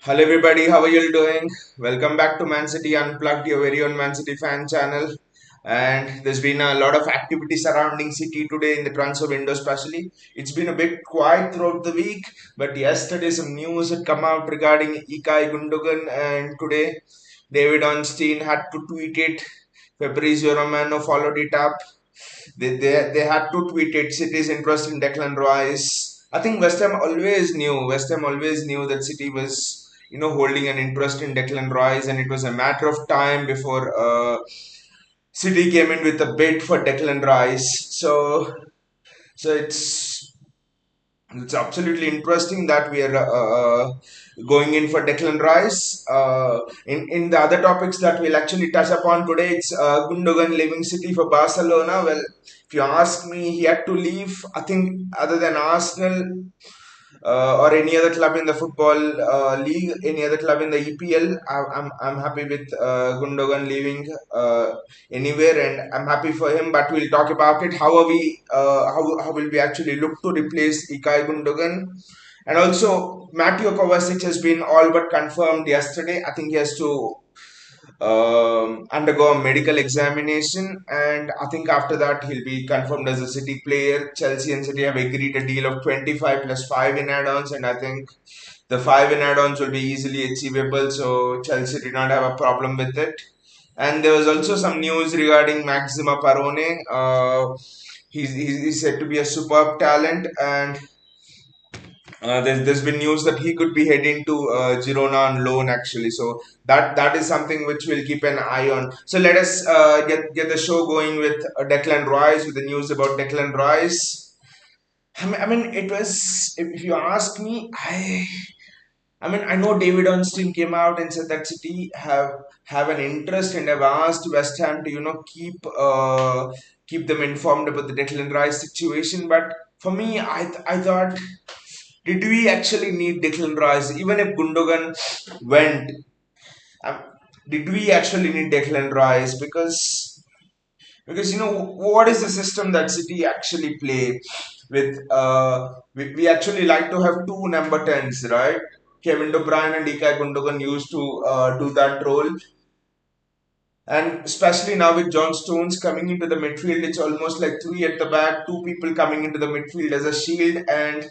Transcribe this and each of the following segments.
Hello everybody, how are you doing? Welcome back to Man City Unplugged, your very own Man City fan channel. And there's been a lot of activity surrounding City today in the transfer window, especially. It's been a bit quiet throughout the week, but yesterday some news had come out regarding Ilkay Gundogan, and today David Ornstein had to tweet it. Fabrizio Romano followed it up. They had to tweet it. City's interest in Declan Rice. I think West Ham always knew that City was holding an interest in Declan Rice, and it was a matter of time before City came in with a bid for Declan Rice. So it's absolutely interesting that we are going in for Declan Rice. In the other topics that we'll actually touch upon today, it's Gundogan leaving City for Barcelona. Well, if you ask me, he had to leave. I think other than Arsenal, or any other club in the football league, any other club in the EPL. I'm happy with Gundogan leaving anywhere, and I'm happy for him. But we'll talk about it. How are we? How will we actually look to replace Ilkay Gundogan? And also, Mateo Kovacic has been all but confirmed yesterday. I think he has to undergo a medical examination, and I think after that he'll be confirmed as a City player. Chelsea and City have agreed a deal of 25 plus 5 in add-ons, and I think the 5 in add-ons will be easily achievable, so Chelsea did not have a problem with it. And there was also some news regarding Maxima Perrone. He's said to be a superb talent, and there's been news that he could be heading to Girona on loan actually. So that is something which we'll keep an eye on. So let us get the show going with Declan Rice, with the news about Declan Rice. I mean, it was, if you ask me, I mean, I know David Ornstein came out and said that City have an interest and have asked West Ham to keep them informed about the Declan Rice situation. But for me, I thought, did we actually need Declan Rice? Even if Gundogan went, um, did we actually need Declan Rice? Because what is the system that City actually play with? We actually like to have two number tens, right? Kevin De Bruyne and Ilkay Gundogan used to do that role. And especially now with John Stones coming into the midfield, it's almost like three at the back, two people coming into the midfield as a shield. And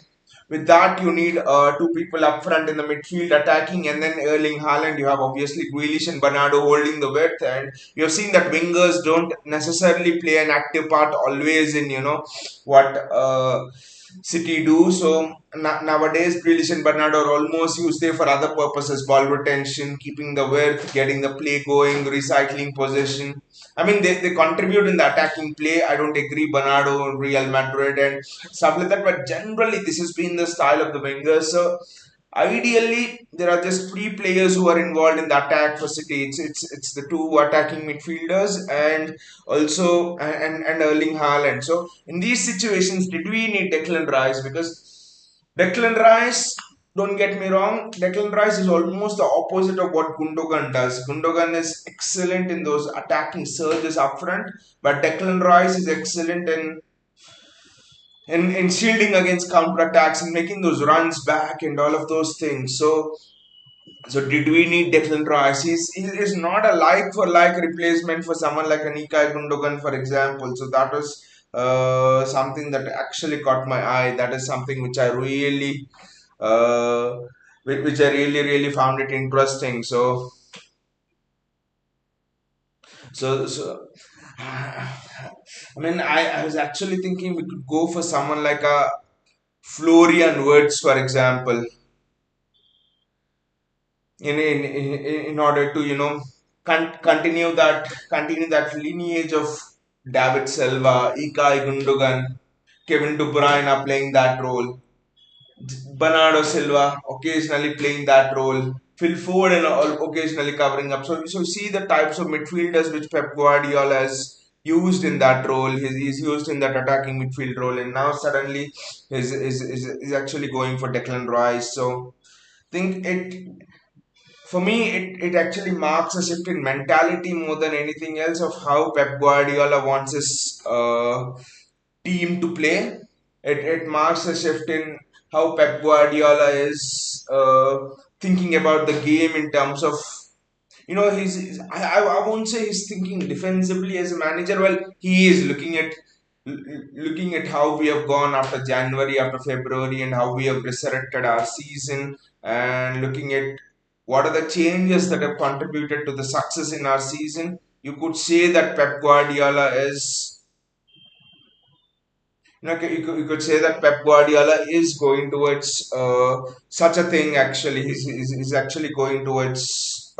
with that, you need two people up front in the midfield attacking, and then Erling Haaland. You have obviously Grealish and Bernardo holding the width, and you have seen that wingers don't necessarily play an active part always in what City do. So nowadays, Grealish and Bernardo are almost used there for other purposes: ball retention, keeping the width, getting the play going, recycling possession. I mean, they contribute in the attacking play. I don't agree Bernardo, Real Madrid, and stuff like that. But generally, this has been the style of the wingers. So ideally, there are just three players who are involved in the attack for City. It's the two attacking midfielders and also and Erling Haaland. So in these situations, did we need Declan Rice? Because Declan Rice, don't get me wrong, Declan Rice is almost the opposite of what Gundogan does. Gundogan is excellent in those attacking surges up front, but Declan Rice is excellent in shielding against counterattacks and making those runs back and all of those things. So did we need Declan Rice? He is not a like for like replacement for someone like Ilkay Gundogan, for example. So that was something that actually caught my eye. That is something which I really, uh, which I really found it interesting. So, I mean, I was actually thinking we could go for someone like a Florian Wirtz, for example, in order to continue that lineage of David Silva, Ilkay Gundogan, Kevin De Bruyne are playing that role. Bernardo Silva occasionally playing that role. Phil Foden occasionally covering up. So you see the types of midfielders which Pep Guardiola has used in that role. He's used in that attacking midfield role, and now suddenly is actually going for Declan Rice. So think it for me, it actually marks a shift in mentality more than anything else of how Pep Guardiola wants his team to play. It marks a shift in how Pep Guardiola is thinking about the game in terms of, I won't say he's thinking defensively as a manager. Well, he is looking at how we have gone after January, after February, and how we have resurrected our season, and looking at what are the changes that have contributed to the success in our season. You could say that Pep Guardiola is, you could say that Pep Guardiola is going towards such a thing. Actually, he's actually going towards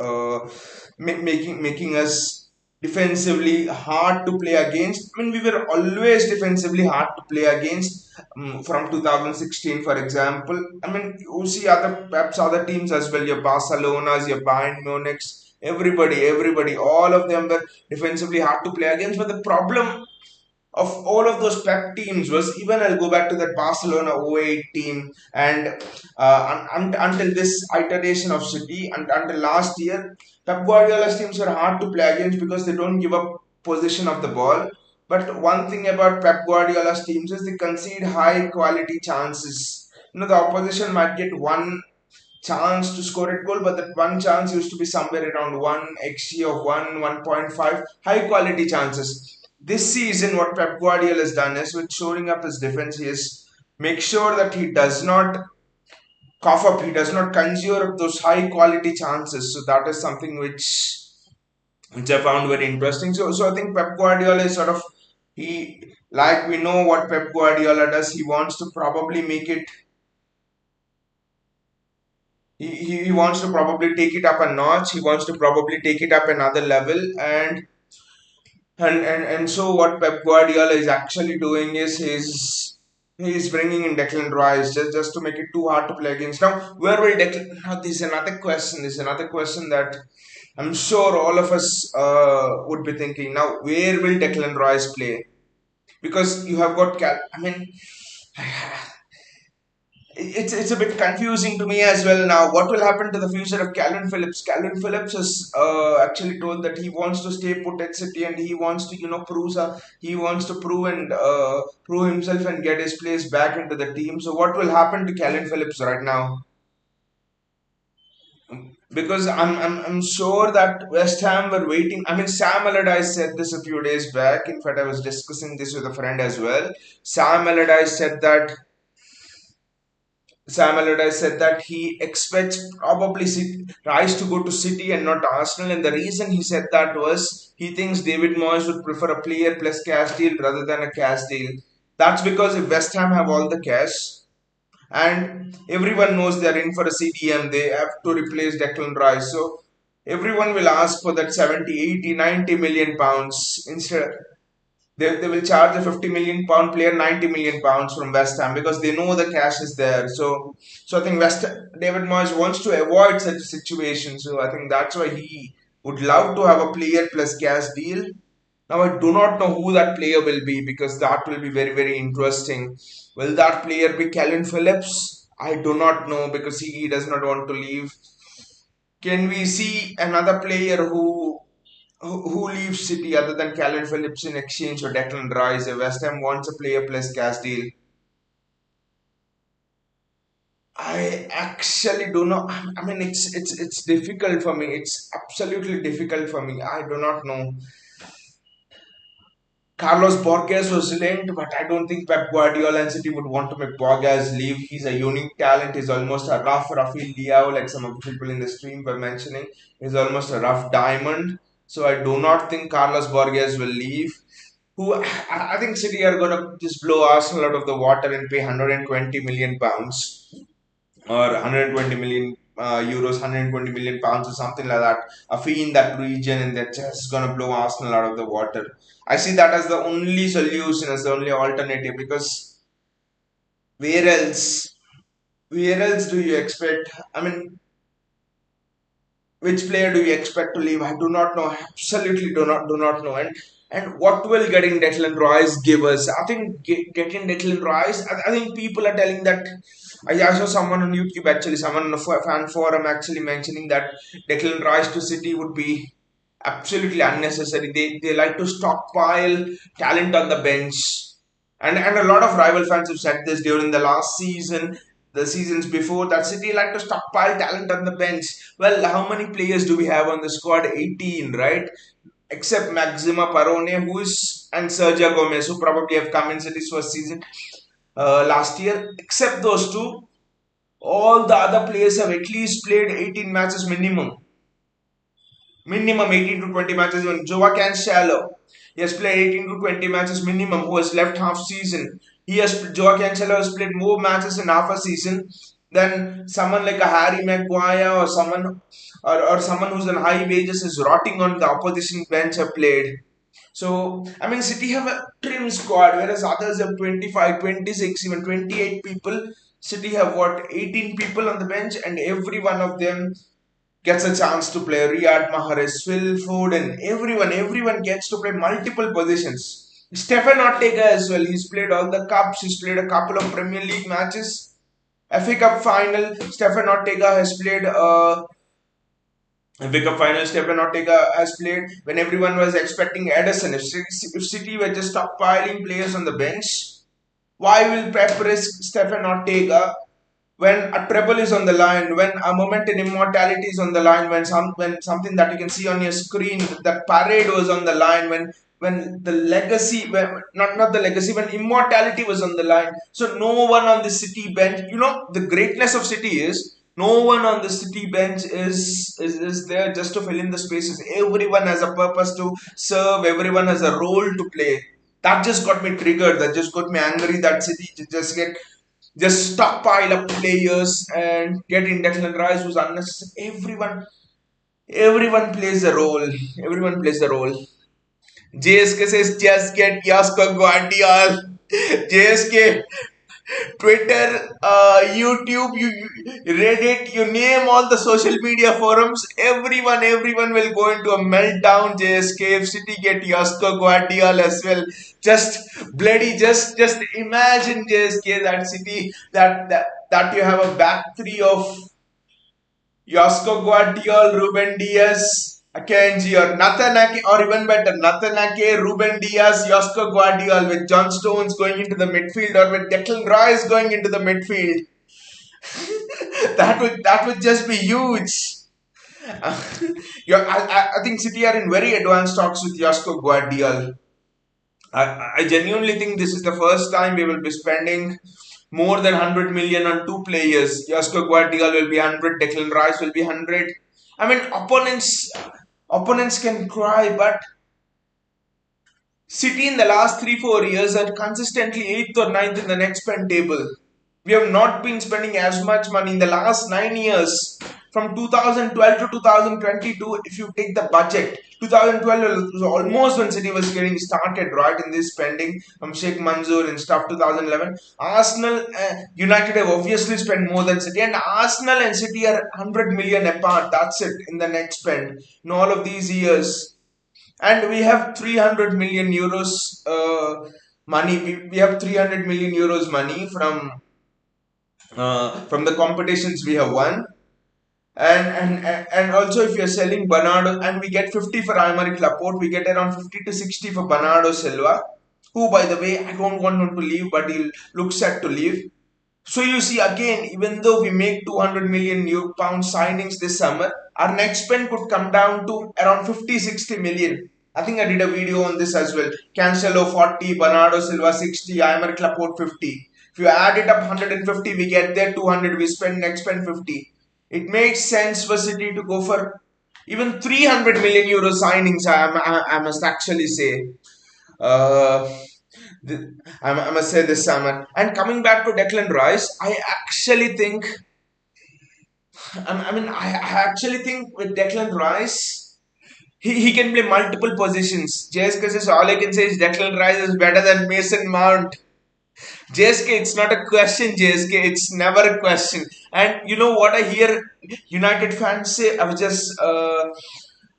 making us defensively hard to play against. I mean, we were always defensively hard to play against, from 2016, for example. I mean, you see other Pep's other teams as well. Your Barcelona's, your Bayern Munich's, everybody, all of them were defensively hard to play against. But the problem of all of those Pep teams was, even I'll go back to that Barcelona 08 team, and until this iteration of City, and until last year, Pep Guardiola's teams were hard to play against because they don't give up possession of the ball. But one thing about Pep Guardiola's teams is they concede high quality chances. The opposition might get one chance to score a goal, but that one chance used to be somewhere around 1 xg of 1.5 high quality chances. This season, what Pep Guardiola has done is, with shoring up his defense, he is make sure that he does not cough up, he does not conjure up those high quality chances. So that is something which I found very interesting. So I think Pep Guardiola is sort of, he, like, we know what Pep Guardiola does. He wants to probably make it. He wants to probably take it up a notch. He wants to probably take it up another level, and so what Pep Guardiola is actually doing is he's bringing in Declan Rice just to make it too hard to play against. Now, where will Declan? Now, this is another question. This is another question that I'm sure all of us would be thinking. Now, where will Declan Rice play? Because you have got I mean, it's a bit confusing to me as well now. What will happen to the future of Calvin Phillips? Calvin Phillips has actually told that he wants to stay put at City, and he wants to, he wants to prove and prove himself and get his place back into the team. So what will happen to Calvin Phillips right now? Because I'm sure that West Ham were waiting. I mean, Sam Allardyce said this a few days back. In fact, I was discussing this with a friend as well. Sam Allardyce said that Sam Allardyce said that he expects probably Rice to go to City and not Arsenal, and the reason he said that was he thinks David Moyes would prefer a player plus cash deal rather than a cash deal. That's because if West Ham have all the cash, and everyone knows they're in for a CDM, they have to replace Declan Rice. So everyone will ask for that 70, 80, 90 million pounds instead. They will charge a 50 million pound player 90 million pounds from West Ham because they know the cash is there. So I think David Moyes wants to avoid such a situation. So I think that's why he would love to have a player plus cash deal. Now I do not know who that player will be, because that will be very, very interesting. Will that player be Calvin Phillips? I do not know, because he does not want to leave. Can we see another player who leaves City other than Calvin Phillips in exchange for Declan Rice? If West Ham wants a player plus cash deal, I actually do not. I mean, it's difficult for me. It's absolutely difficult for me. I do not know. Carlos Borges was linked, but I don't think Pep Guardiola and City would want to make Borges leave. He's a unique talent. He's almost a rough Rafael Leao, like some of the people in the stream were mentioning. He's almost a rough diamond. So I do not think Carlos Borges will leave. I think City are gonna just blow Arsenal out of the water and pay 120 million pounds, or 120 million euros, 120 million pounds, or something like that, a fee in that region, and they're just gonna blow Arsenal out of the water. I see that as the only solution, as the only alternative, because where else? Where else do you expect? I mean, which player do you expect to leave? I do not know. Absolutely do not know. And what will getting Declan Rice give us? I think getting Declan Rice. I think people are telling that. I saw someone on YouTube, actually, someone on the fan forum actually mentioning that Declan Rice to City would be absolutely unnecessary. They like to stockpile talent on the bench, and a lot of rival fans have said this during the last season. the seasons before that City like to stockpile talent on the bench. Well, how many players do we have on the squad? 18, right? Except Maxima Perrone, who is and Sergio Gomez, who probably have come in City's first season last year. Except those two, all the other players have at least played 18 matches minimum. Minimum 18 to 20 matches. Even Joao Cancelo, he has played 18 to 20 matches minimum. Who has left half season? Joao Cancelo has played more matches in half a season than someone like a Harry Maguire or someone who's on high wages is rotting on the opposition bench have played. So, I mean, City have a trim squad, whereas others have 25, 26, even 28 people. City have what, 18 people on the bench, and every one of them gets a chance to play. Riyad Mahrez, Phil Foden, everyone gets to play multiple positions. Stefan Ortega as well. He's played all the cups. He's played a couple of Premier League matches. FA Cup final. Stefan Ortega has played. FA Cup final. Stefan Ortega has played when everyone was expecting Ederson. If City were just stockpiling players on the bench, why will Pep risk Stefan Ortega when a treble is on the line, when a moment in immortality is on the line, when something that you can see on your screen, that parade was on the line, when the legacy, not the legacy, when immortality was on the line. So no one on the City bench, the greatness of City is no one on the City bench is there just to fill in the spaces. Everyone has a purpose to serve. Everyone has a role to play. That just got me triggered. That just got me angry. That City just stockpile up players and get in Declan Rice who's unnecessary. Everyone plays a role. Everyone plays a role. JSK says just get Yasko Guardiola. JSK, Twitter, YouTube, Reddit, you name all the social media forums. Everyone will go into a meltdown. JSK, if City get Yasko Guardiola as well. Just imagine JSK that City that you have a back three of Yasko Guardiola, Ruben Diaz, Akanji, or Nathan Ake, or even better, Nathan Ake, Ruben Diaz, Yasko Guardiola with John Stones going into the midfield or with Declan Rice going into the midfield. That would just be huge. I think City are in very advanced talks with Yasko Guardiola. I genuinely think this is the first time we will be spending more than 100 million on two players. Yasko Guardiola will be 100, Declan Rice will be 100. I mean, opponents can cry, but City in the last 3-4 years are consistently 8th or ninth in the net spend table. We have not been spending as much money in the last 9 years. From 2012 to 2022, if you take the budget, 2012 was almost when City was getting started, right, in this spending from Sheikh Mansour and stuff. 2011, Arsenal, United have obviously spent more than City, and Arsenal and City are 100 million apart. That's it in the net spend in all of these years. And we have 300 million euros money. We have 300 million euros money from the competitions we have won. And also, if you're selling Bernardo, and we get 50 for Aymeric Laporte, we get around 50 to 60 for Bernardo Silva, who, by the way, I don't want him to leave, but he looks set to leave. So you see, again, even though we make 200 million pound signings this summer, our next spend could come down to around 50-60 million. I think I did a video on this as well. Cancelo 40, Bernardo Silva 60, Aymeric Laporte 50. If you add it up 150, we get there 200, we spend next spend 50. It makes sense for City to go for even 300 million euro signings, I must actually say. I must say this summer. And coming back to Declan Rice, I actually think with Declan Rice, he can play multiple positions. Just because all I can say is Declan Rice is better than Mason Mount. JSK, it's not a question, JSK. It's never a question. And you know what I hear United fans say? I was just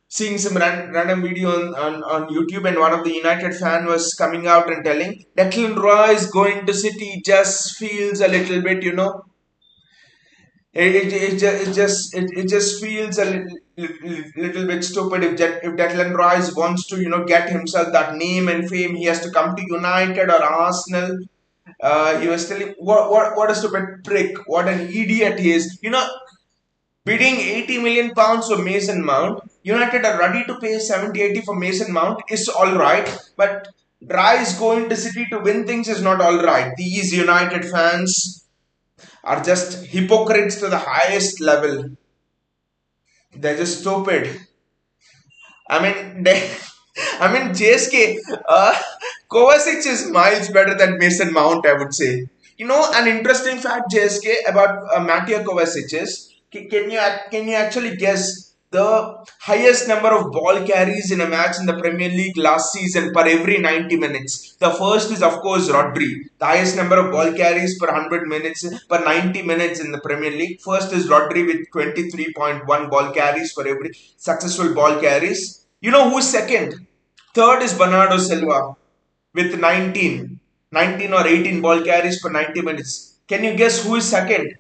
seeing some random video on YouTube, and one of the United fan was coming out and telling Declan Rice going to City just feels a little bit, it just feels a little bit stupid if Declan Rice wants to get himself that name and fame, he has to come to United or Arsenal. He was telling what a stupid prick, what an idiot he is. Bidding 80 million pounds for Mason Mount. United are ready to pay 70-80 for Mason Mount is all right, but Rice going to City to win things is not all right. These United fans are just hypocrites to the highest level. They're just stupid. I mean, JSK, Kovacic is miles better than Mason Mount, I would say. An interesting fact, JSK, about Mateo Kovacic is, can you actually guess the highest number of ball carries in a match in the Premier League last season per every 90 minutes? The first is, of course, Rodri. The highest number of ball carries per 100 minutes, per 90 minutes in the Premier League. First is Rodri with 23.1 ball carries for every successful ball carries. You know who's second? Third is Bernardo Silva with 19 or 18 ball carries per 90 minutes. Can you guess who is second?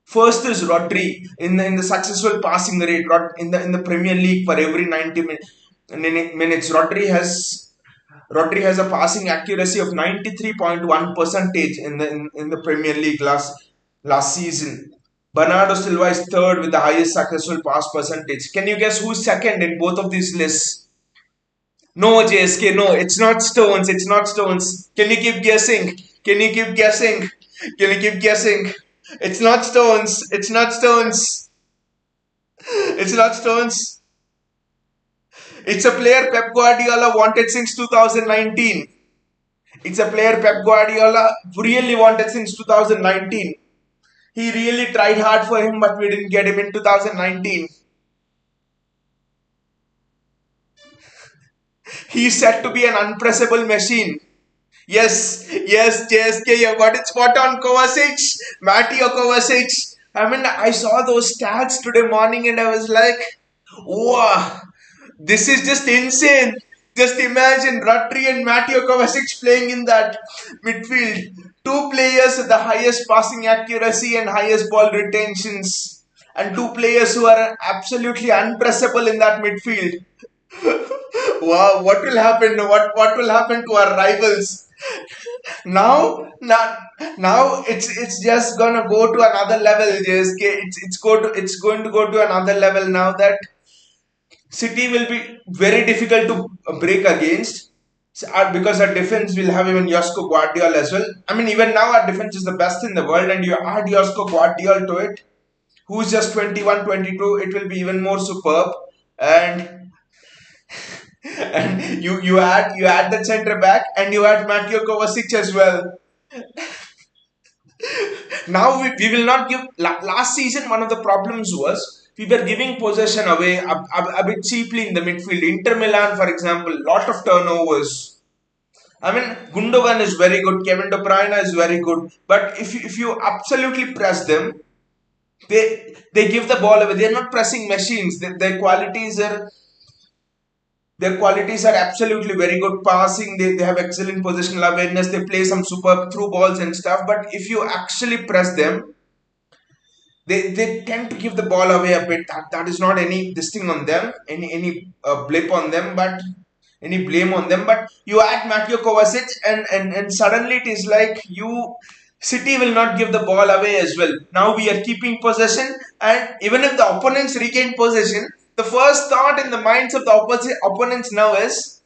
First is Rodri in the successful passing rate in the Premier League for every 90 minutes. Rodri has a passing accuracy of 93.1 percentage in the Premier League last season. Bernardo Silva is third with the highest successful pass percentage. Can you guess who's second in both of these lists? No, JSK, no, it's not Stones, it's not Stones. Can you keep guessing? Can you keep guessing? Can you keep guessing? It's not Stones, it's not Stones, it's not Stones. It's a player Pep Guardiola wanted since 2019. It's a player Pep Guardiola really wanted since 2019. He really tried hard for him, but we didn't get him in 2019. He's said to be an unpressable machine. Yes, JSK, you got it spot on. Kovacic, Mateo Kovacic. I saw those stats today morning and I was like, wow, this is just insane. Just imagine Rodri and Mateo Kovacic playing in that midfield. Two players with the highest passing accuracy and highest ball retentions. And two players who are absolutely unpressable in that midfield. Wow, what will happen? What will happen to our rivals? Now it's just gonna go to another level, JSK. It's going to go to another level now that City will be very difficult to break against. Because our defense will have even Josko Guardiola as well. Even now our defense is the best in the world, and you add Josko Guardiola to it, who's just 21, 22. It will be even more superb. And you add the centre back and you add Mateo Kovacic as well. Now we will not give. Last season, one of the problems was we were giving possession away a bit cheaply in the midfield. Inter Milan, for example, lot of turnovers. Gundogan is very good. Kevin De Bruyne is very good. But if you absolutely press them, they give the ball away. They're not pressing machines. Their qualities are absolutely very good passing. They have excellent positional awareness. They play some superb through balls and stuff. But if you actually press them, they tend to give the ball away a bit. That is not any this thing on them, any blip on them, but any blame on them. But you add Mateo Kovacic, and suddenly it is like City will not give the ball away as well. Now we are keeping possession, and even if the opponents regain possession, the first thought in the minds of the opponents now is,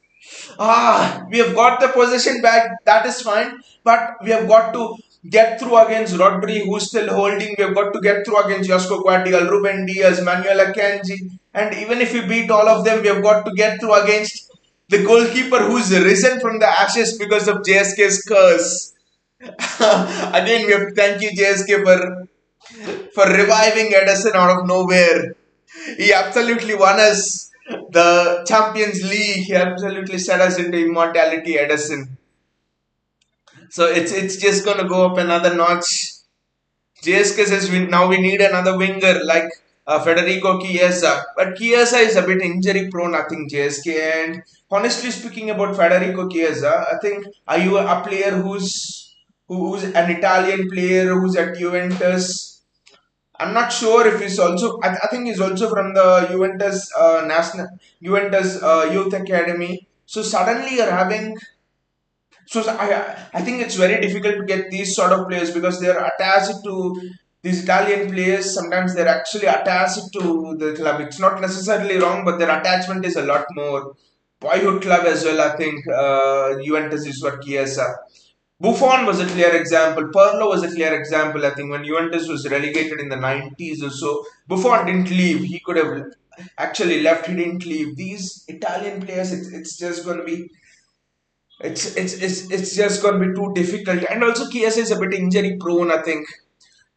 we have got the possession back, that is fine, but we have got to get through against Rodri, who's still holding. We have got to get through against Josko Guardiola, Ruben Diaz, Manuel Akanji, and even if we beat all of them, we have got to get through against the goalkeeper who's risen from the ashes because of JSK's curse. Again, we have to thank you, JSK, for reviving Edison out of nowhere. He absolutely won us the Champions League. He absolutely set us into immortality, Edison. So it's just gonna go up another notch. JSK says now we need another winger like Federico Chiesa, but Chiesa is a bit injury prone. I think JSK. And honestly speaking about Federico Chiesa, I think are you a player who's an Italian player who's at Juventus? I'm not sure if he's also. I think he's also from the Juventus Youth Academy. So I think it's very difficult to get these sort of players because they're attached to these Italian players. Sometimes they're actually attached to the club. It's not necessarily wrong, but their attachment is a lot more. Boyhood club as well, I think. Juventus is what Chiesa. Buffon was a clear example. Pirlo was a clear example. I think when Juventus was relegated in the 90s or so, Buffon didn't leave. He could have actually left. He didn't leave. These Italian players, it's just going to be it's just going to be too difficult. And also, Chiesa is a bit injury prone, I think.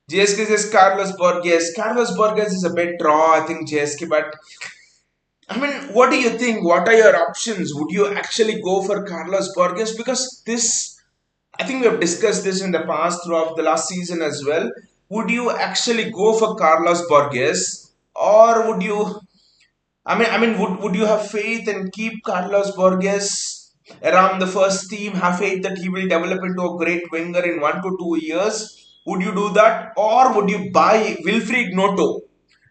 JSK says Carlos Borges. Carlos Borges is a bit raw, I think, JSK. But, I mean, what do you think? What are your options? Would you actually go for Carlos Borges? Because this, I think we have discussed this in the past throughout the last season as well. Would you actually go for Carlos Borges? Or would you would you have faith and keep Carlos Borges around the first team? Have faith that he will develop into a great winger in 1 to 2 years? Would you do that, or would you buy Wilfried Noto?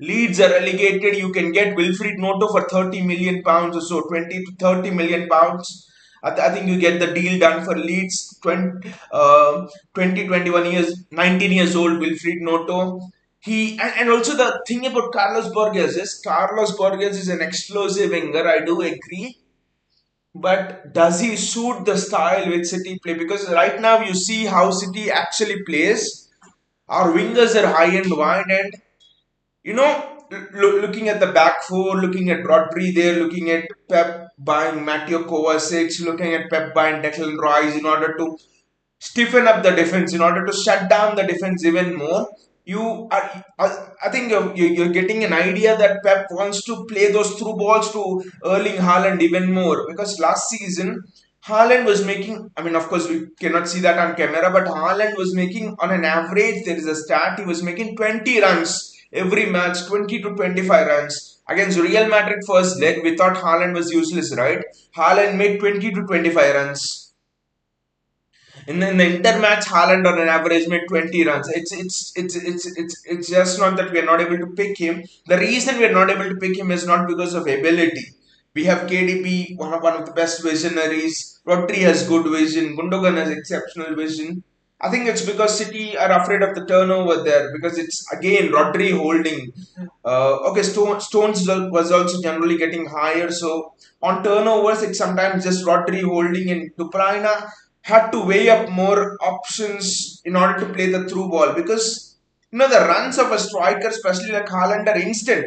Leeds are relegated. You can get Wilfried Noto for 30 million pounds or so, 20 to 30 million pounds. I think you get the deal done for Leeds. 21 years, 19 years old, Wilfried Noto. And also the thing about Carlos Borges is an explosive winger. I do agree, but does he suit the style which City play? Because right now you see how City actually plays. Our wingers are high and wide, and you know, looking at the back four, looking at Rodri there, looking at Pep buying Matteo Kovacic, looking at Pep buying Declan Rice in order to stiffen up the defense, in order to shut down the defense even more. I think you're getting an idea that Pep wants to play those through balls to Erling Haaland even more, because last season Haaland was making, I mean, of course, we cannot see that on camera, but Haaland was making, on an average, there is a stat, he was making 20 runs every match, 20 to 25 runs. Against Real Madrid first leg, we thought Haaland was useless, right? Haaland made 20 to 25 runs. In the intermatch, Haaland on an average made 20 runs. It's just not that we are not able to pick him. The reason we are not able to pick him is not because of ability. We have KDB, one of the best visionaries. Rodri has good vision. Gundogan has exceptional vision. I think it's because City are afraid of the turnover there, because it's again Rodri holding. Okay, Stones was also generally getting higher. So on turnovers, it's sometimes just Rodri holding, and Dupraina had to weigh up more options in order to play the through ball, because the runs of a striker, especially like Haaland, are instant.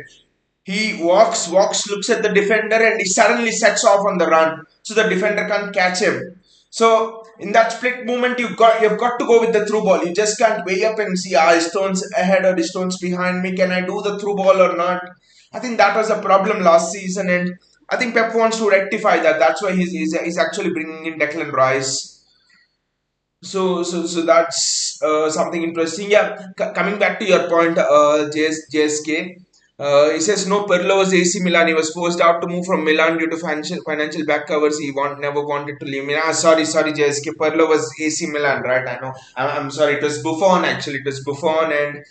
He walks, looks at the defender, and he suddenly sets off on the run, so the defender can't catch him. So in that split moment, you've got to go with the through ball. You just can't weigh up and see, is Stones ahead or is Stones behind me? Can I do the through ball or not? I think that was a problem last season, and I think Pep wants to rectify that. That's why he's actually bringing in Declan Rice. So that's something interesting. Yeah, coming back to your point, JSK. He says no. Pirlo was AC Milan. He was forced out to move from Milan due to financial back covers. Never wanted to leave Milan. Sorry, JSK. Pirlo was AC Milan, right? I know. I'm sorry. It was Buffon actually. It was Buffon and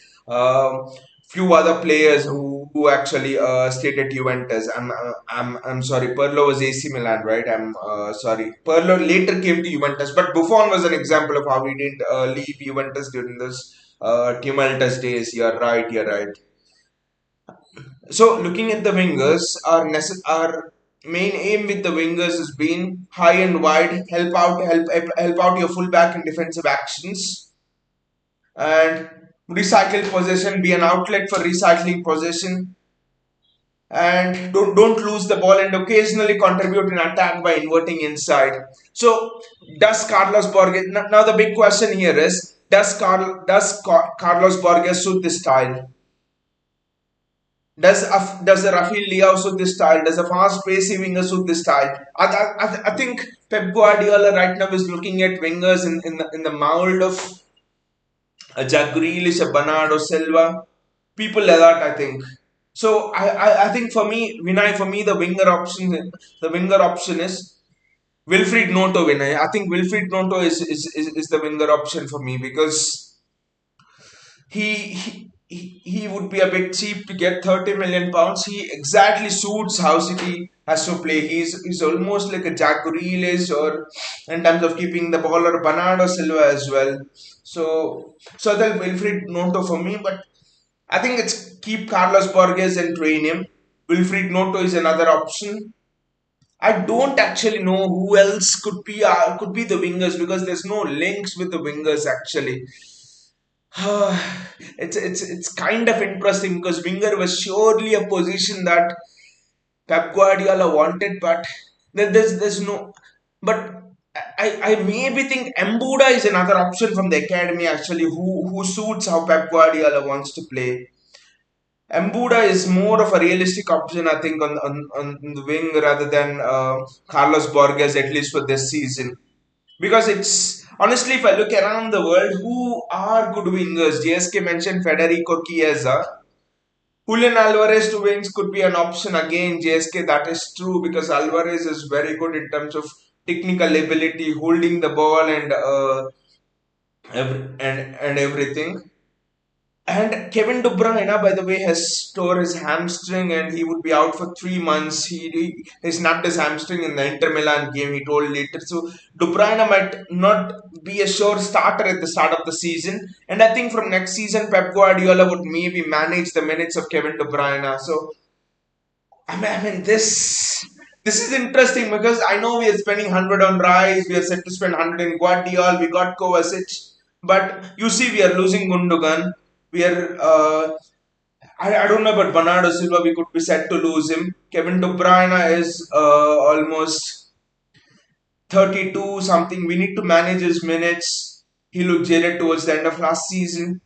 few other players who actually stayed at Juventus. I'm sorry. Pirlo was AC Milan, right? I'm sorry. Pirlo later came to Juventus, but Buffon was an example of how he didn't leave Juventus during those tumultuous days. You're right. You're right. So looking at the wingers, our main aim with the wingers has been high and wide, help out your fullback in defensive actions, and recycle possession, be an outlet for recycling possession, and don't lose the ball, and occasionally contribute in attack by inverting inside. So does Carlos Borges, now the big question here is, Carlos Borges suit this style? Does a Rafael Leao suit this style? Does a fast pacey winger suit this style? I think Pep Guardiola right now is looking at wingers in the mold of a Jack Grealish, a Bernardo Silva, people like that. I think. So I think for me, Vinay, for me the winger option is Wilfried Noto. Vinay, I think Wilfried Noto is the winger option for me, because he would be a bit cheap to get 30 million pounds. He exactly suits how City has to play. He's almost like a Jack Grealish, or in terms of keeping the ball, or Bernardo Silva as well. So that Wilfried Noto for me, but I think it's keep Carlos Borges and train him. Wilfried Noto is another option. I don't actually know who else could be the wingers, because there's no links with the wingers actually. It's kind of interesting, because winger was surely a position that Pep Guardiola wanted, but there's no. But I maybe think Embuda is another option from the academy actually, who suits how Pep Guardiola wants to play. Embuda is more of a realistic option, I think, on the wing rather than Carlos Borges, at least for this season. Because it's honestly, if I look around the world, who are good wingers? JSK mentioned Federico Chiesa. Julian Alvarez to wings could be an option again. JSK, that is true, because Alvarez is very good in terms of technical ability, holding the ball, and and everything. And Kevin De Bruyne, by the way, has tore his hamstring and he would be out for 3 months. He snapped his hamstring in the Inter Milan game, he told later. So De Bruyne might not be a sure starter at the start of the season. And I think from next season, Pep Guardiola would maybe manage the minutes of Kevin De Bruyne. So this is interesting, because I know we are spending 100 on Rice, we are set to spend 100 in Guardiola, we got Kovacic, but you see we are losing Gundogan. We are I don't know about Bernardo Silva. We could be set to lose him. Kevin De Bruyne is almost 32 something. We need to manage his minutes. He looked jaded towards the end of last season.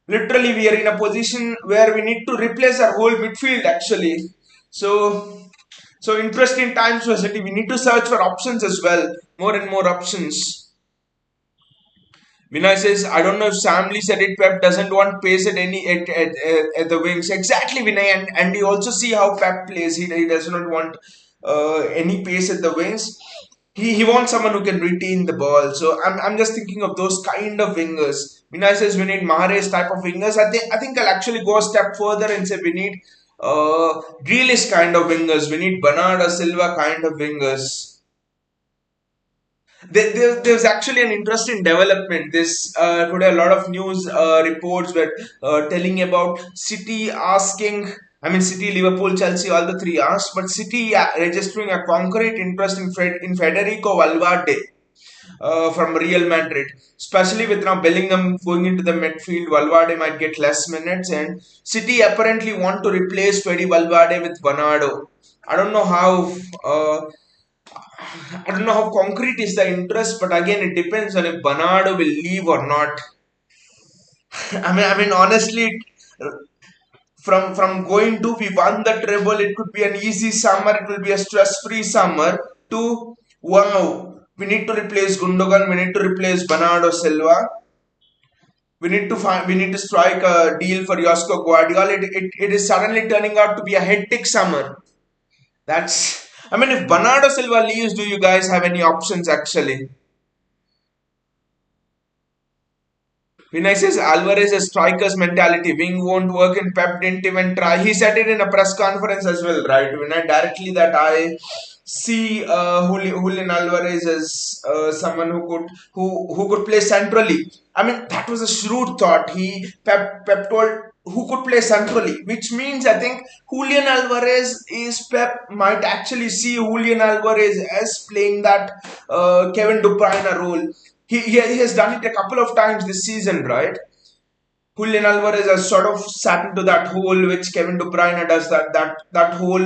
Literally, we are in a position where we need to replace our whole midfield actually. So, so interesting times for City. We need to search for options as well. More and more options. Vinay says, I don't know if Sam Lee said it, Pep doesn't want pace at at the wings. Exactly, Vinay, and you also see how Pep plays. He does not want any pace at the wings. He wants someone who can retain the ball. So I'm just thinking of those kind of wingers. Vinay says we need Mahrez type of wingers. I think I'll actually go a step further and say we need Grealish kind of wingers. We need Bernardo Silva kind of wingers. There's actually an interesting development. This today a lot of news reports were telling about City asking. I mean, City, Liverpool, Chelsea, all the three asked, but City registering a concrete interest in Federico Valverde from Real Madrid, especially with now Bellingham going into the midfield. Valverde might get less minutes, and City apparently want to replace Fede Valverde with Bernardo. I don't know how. I don't know how concrete is the interest, but again, it depends on if Bernardo will leave or not. Honestly, from going to we won the treble, it could be an easy summer. It will be a stress-free summer. To wow, we need to replace Gundogan. We need to replace Bernardo Silva. We need to strike a deal for Josko Guardiola. It is suddenly turning out to be a hectic summer. That's if Bernardo Silva leaves, do you guys have any options actually? Vinay says Alvarez has striker's mentality. Wing won't work, and Pep didn't even try. He said it in a press conference as well, right? Vinay, directly that I see Julian Alvarez as someone who could play centrally. That was a shrewd thought. Pep told who could play centrally, which means I think Julian Alvarez is Pep might actually see Julian Alvarez as playing that Kevin De Bruyne role. He has done it a couple of times this season, right? Julian Alvarez has sort of sat into that hole which Kevin De Bruyne does, that hole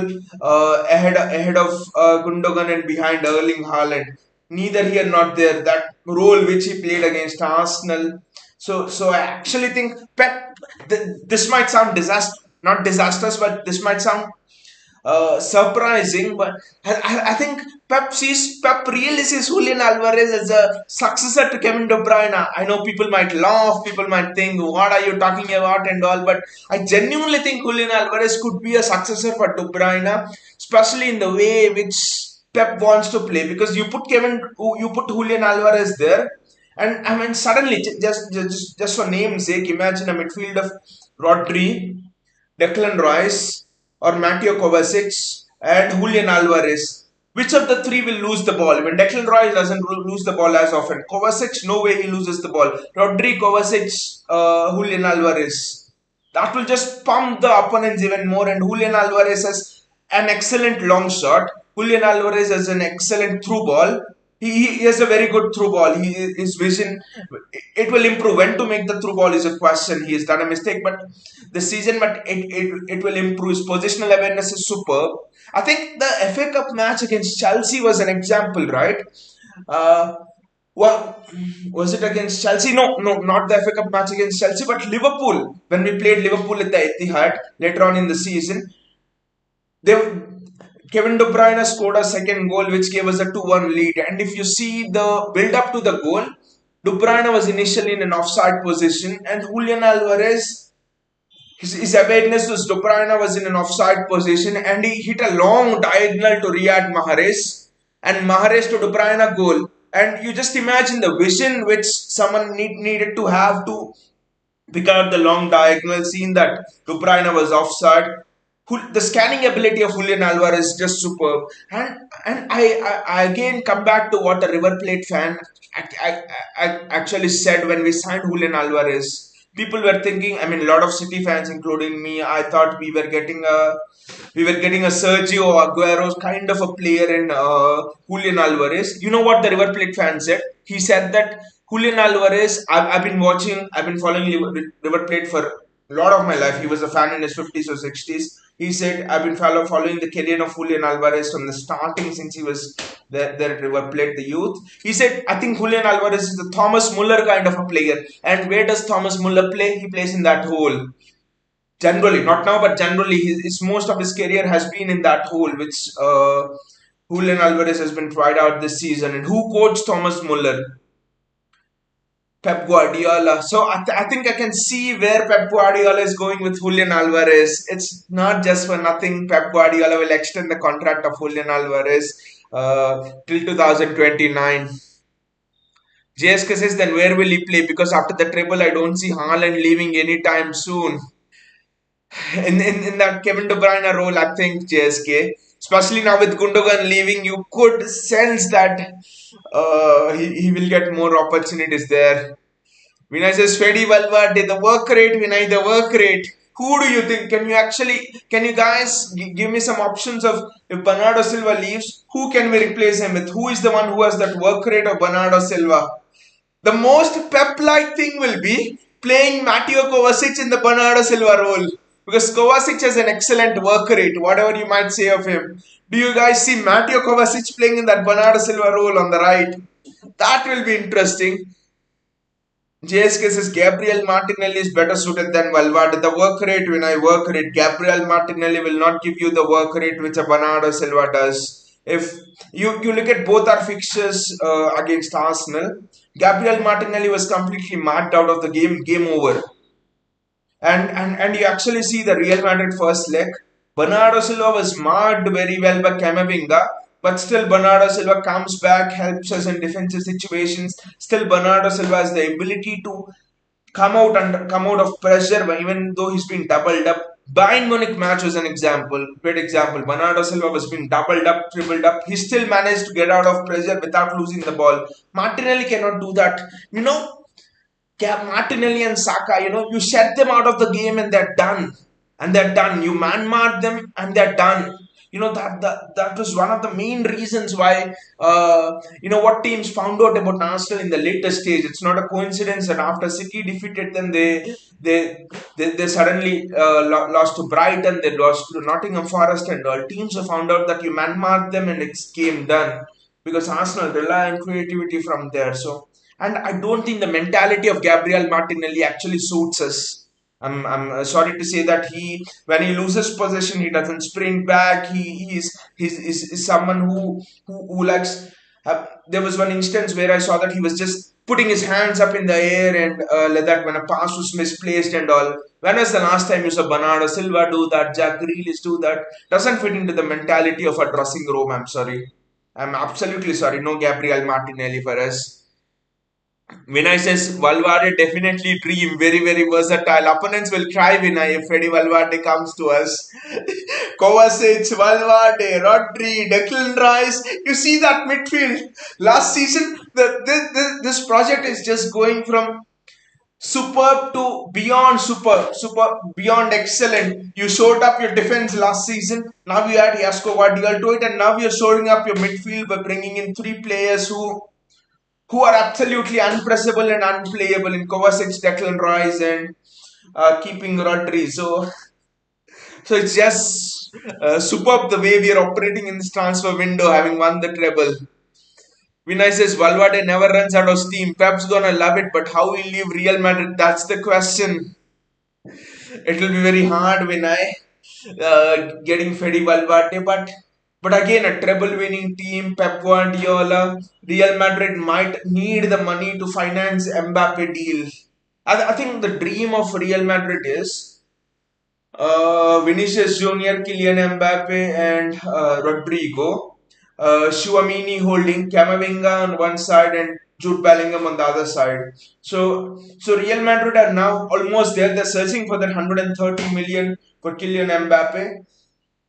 ahead of Gundogan and behind Erling Haaland. Neither here nor there. That role which he played against Arsenal. So I actually think Pep. This might sound not disastrous, but this might sound surprising, but I think Pep really sees Julian Alvarez as a successor to Kevin De Bruyne. I know people might laugh, people might think, "What are you talking about?" and all, but I genuinely think Julian Alvarez could be a successor for De Bruyne, especially in the way which Pep wants to play. Because you put Julian Alvarez there, and suddenly just for name's sake, imagine a midfield of Rodri, Declan Rice, or Mateo Kovacic, and Julian Alvarez. Which of the three will lose the ball? When Declan Rice doesn't lose the ball as often. Kovacic, no way he loses the ball. Rodri, Kovacic, Julian Alvarez. That will just pump the opponents even more. And Julian Alvarez has an excellent long shot. Julian Alvarez has an excellent through ball. He has a very good through ball. His vision, it will improve. When to make the through ball is a question. He has done a mistake, but the season, but it will improve. His positional awareness is superb. I think the FA Cup match against Chelsea was an example, right? Uh, what was it against Chelsea? No, no, not the FA Cup match against Chelsea, but Liverpool. When we played Liverpool at the Etihad later on in the season, they Kevin De Bruyne scored a second goal, which gave us a 2-1 lead. And if you see the build up to the goal, De Bruyne was initially in an offside position, and Julian Alvarez, his awareness was De Bruyne was in an offside position, and he hit a long diagonal to Riyad Mahrez, and Mahrez to De Bruyne goal. And you just imagine the vision which someone needed to have to pick out the long diagonal, seeing that De Bruyne was offside. The scanning ability of Julian Alvarez is just superb. And I again come back to what a River Plate fan actually said when we signed Julian Alvarez. People were thinking, I mean, a lot of City fans, including me, I thought we were getting a Sergio Aguero kind of a player in Julian Alvarez. You know what the River Plate fan said? He said that Julian Alvarez, I've been following River Plate for a lot of my life. He was a fan in his 50s or 60s. He said, I've been following the career of Julian Alvarez from the starting since he was there at River Plate, the youth. He said, I think Julian Alvarez is the Thomas Muller kind of a player. And where does Thomas Muller play? He plays in that hole. Generally, not now, but generally, most of his career has been in that hole, which Julian Alvarez has been tried out this season. And who coached Thomas Muller? Pep Guardiola. So I think I can see where Pep Guardiola is going with Julian Alvarez. It's not just for nothing. Pep Guardiola will extend the contract of Julian Alvarez till 2029. JSK says, then where will he play? Because after the treble, I don't see Haaland leaving anytime soon. In that Kevin De Bruyne role, I think JSK, especially now with Gundogan leaving, you could sense that he will get more opportunities there. Vinay says, Freddy Valverde, the work rate, Vinay, the work rate. Who do you think? Can you guys give me some options of if Bernardo Silva leaves, who can we replace him with? Who is the one who has that work rate of Bernardo Silva? The most Pep-like thing will be playing Matteo Kovacic in the Bernardo Silva role. Because Kovacic has an excellent work rate, whatever you might say of him. Do you guys see Matteo Kovacic playing in that Bernardo Silva role on the right? That will be interesting. JSK says Gabriel Martinelli is better suited than Valverde. The work rate, when I work rate, Gabriel Martinelli will not give you the work rate which a Bernardo Silva does. If you look at both our fixtures against Arsenal, Gabriel Martinelli was completely marked out of the game over. And you actually see the Real Madrid first leg. Bernardo Silva was marked very well by Camavinga, but still Bernardo Silva comes back, helps us in defensive situations. Still Bernardo Silva has the ability to come out of pressure, even though he's been doubled up. Bayern Munich match was an example, great example. Bernardo Silva was being doubled up, tripled up. He still managed to get out of pressure without losing the ball. Martinelli cannot do that. Martinelli and Saka, you shut them out of the game and they're done. And they're done. You man-mark them and they're done. That was one of the main reasons why, what teams found out about Arsenal in the later stage. It's not a coincidence that after City defeated them, they suddenly lost to Brighton, they lost to Nottingham Forest and all. Teams have found out that you man-mark them and it's game done. Because Arsenal rely on creativity from there. So, and I don't think the mentality of Gabriel Martinelli actually suits us. I'm sorry to say that when he loses possession, he doesn't sprint back. He's someone who likes. There was one instance where I saw that he was just putting his hands up in the air and like that when a pass was misplaced and all. When was the last time you saw Bernardo Silva do that? Jack Grealish do that? Doesn't fit into the mentality of a dressing room. I'm sorry. I'm absolutely sorry. No Gabriel Martinelli for us. Vinay says Valverde definitely dream, very very versatile. Opponents will cry Vinay if Freddy Valverde comes to us. Kovacic, Valverde, Rodri, Declan Rice. You see that midfield. Last season, this project is just going from superb to beyond super beyond excellent. You showed up your defense last season. Now you add Yasko Guardiola to it, and now you're showing up your midfield by bringing in three players who are absolutely unpressable and unplayable in Kovacic, Declan Rice, and keeping Rodri. So it's just superb the way we are operating in this transfer window, having won the treble. Vinay says Valverde never runs out of steam. Pep's gonna love it, but how will he leave Real Madrid? That's the question. It will be very hard, Vinay, getting Fede Valverde, but again, a treble-winning team, Pep Guardiola, Real Madrid might need the money to finance Mbappe deal. I think the dream of Real Madrid is Vinicius Junior, Kylian Mbappe, and Rodrigo. Chouamini holding Camavinga on one side and Jude Bellingham on the other side. So Real Madrid are now almost there. They're searching for that 130 million for Kylian Mbappe,